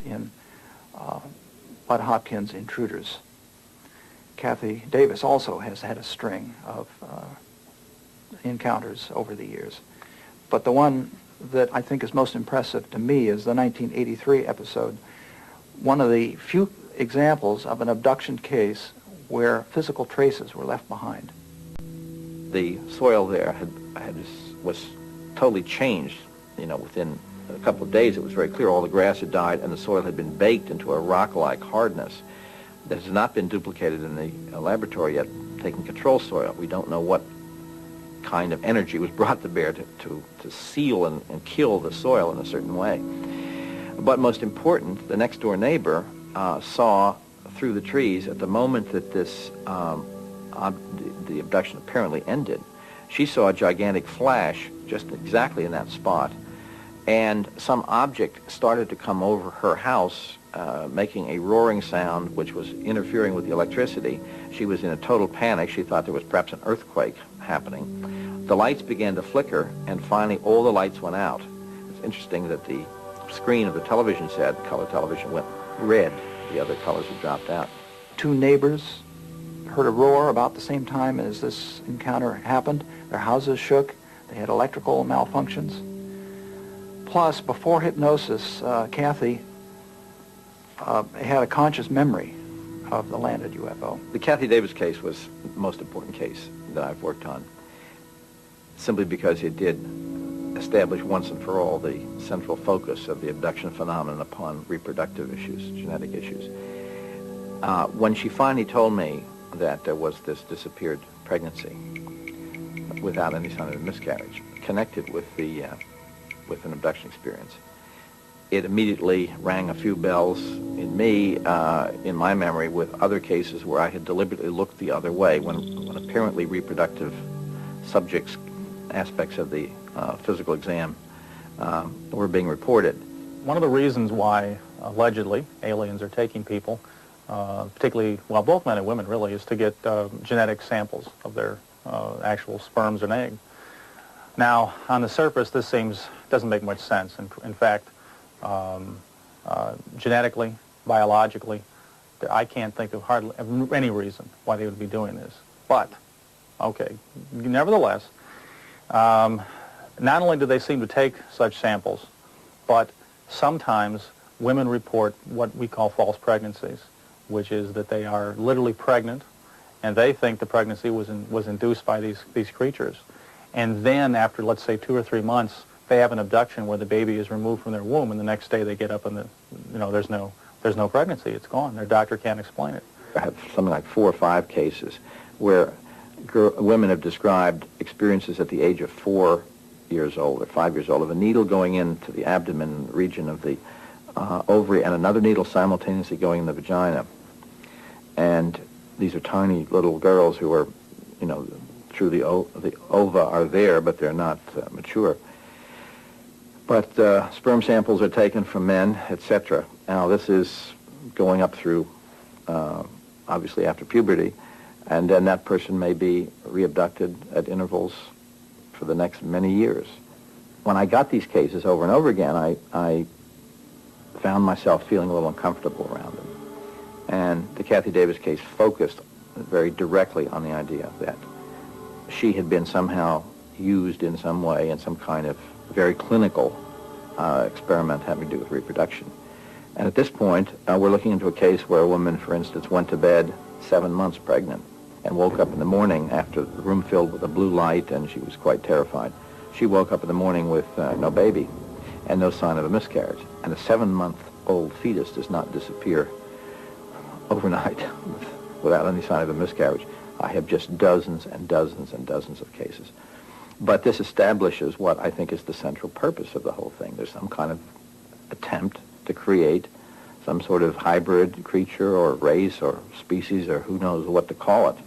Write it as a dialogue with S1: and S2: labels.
S1: in Bud Hopkins' Intruders. Kathy Davis also has had a string of encounters over the years. But the one that I think is most impressive to me is the 1983 episode, one of the few examples of an abduction case where physical traces were left behind.
S2: The soil there was totally changed. Within a couple of days it was very clear all the grass had died and the soil had been baked into a rock-like hardness that has not been duplicated in the laboratory yet, taking control soil. We don't know what kind of energy was brought to bear to seal and kill the soil in a certain way. But most important, the next door neighbor saw through the trees at the moment that this the abduction apparently ended. She saw a gigantic flash just exactly in that spot, and some object started to come over her house, making a roaring sound which was interfering with the electricity. She was in a total panic. She thought there was perhaps an earthquake happening. The lights began to flicker, and finally all the lights went out. It's interesting that the screen of the television set, color television, went red. The other colors had dropped out.
S1: Two neighbors heard a roar about the same time as this encounter happened. Their houses shook. They had electrical malfunctions. Plus, before hypnosis, Kathy had a conscious memory of the landed UFO.
S2: The Kathy Davis case was the most important case that I've worked on, simply because it did establish once and for all the central focus of the abduction phenomenon upon reproductive issues, genetic issues. When she finally told me that there was this disappeared pregnancy without any sign of a miscarriage connected with an abduction experience, it immediately rang a few bells in me, in my memory, with other cases where I had deliberately looked the other way when apparently reproductive subjects, aspects of the physical exam were being reported.
S3: One of the reasons why allegedly aliens are taking people, particularly, well, both men and women really, is to get genetic samples of their actual sperms and egg. Now, on the surface, this doesn't make much sense. In fact, genetically, biologically, I can't think of hardly any reason why they would be doing this. But, okay, nevertheless, not only do they seem to take such samples, but sometimes women report what we call false pregnancies, which is that they are literally pregnant, and they think the pregnancy was induced by these creatures. And then after, let's say, 2 or 3 months, they have an abduction where the baby is removed from their womb, and the next day they get up and there's no pregnancy. It's gone. Their doctor can't explain it.
S2: I have something like 4 or 5 cases where women have described experiences at the age of 4 years old or 5 years old of a needle going into the abdomen region of the ovary and another needle simultaneously going in the vagina. And these are tiny little girls who are, through the ova are there, but they're not mature. But sperm samples are taken from men, etc. Now, this is going up through, obviously, after puberty, and then that person may be reabducted at intervals for the next many years. When I got these cases over and over again, I found myself feeling a little uncomfortable around them. And the Kathy Davis case focused very directly on the idea that she had been somehow used in some way in some kind of very clinical experiment having to do with reproduction. And at this point, we're looking into a case where a woman, for instance, went to bed 7 months pregnant and woke up in the morning after the room filled with a blue light, and she was quite terrified. She woke up in the morning with no baby and no sign of a miscarriage. And a 7-month-old fetus does not disappear overnight without any sign of a miscarriage. I have just dozens and dozens and dozens of cases. But this establishes what I think is the central purpose of the whole thing. There's some kind of attempt to create some sort of hybrid creature or race or species or who knows what to call it.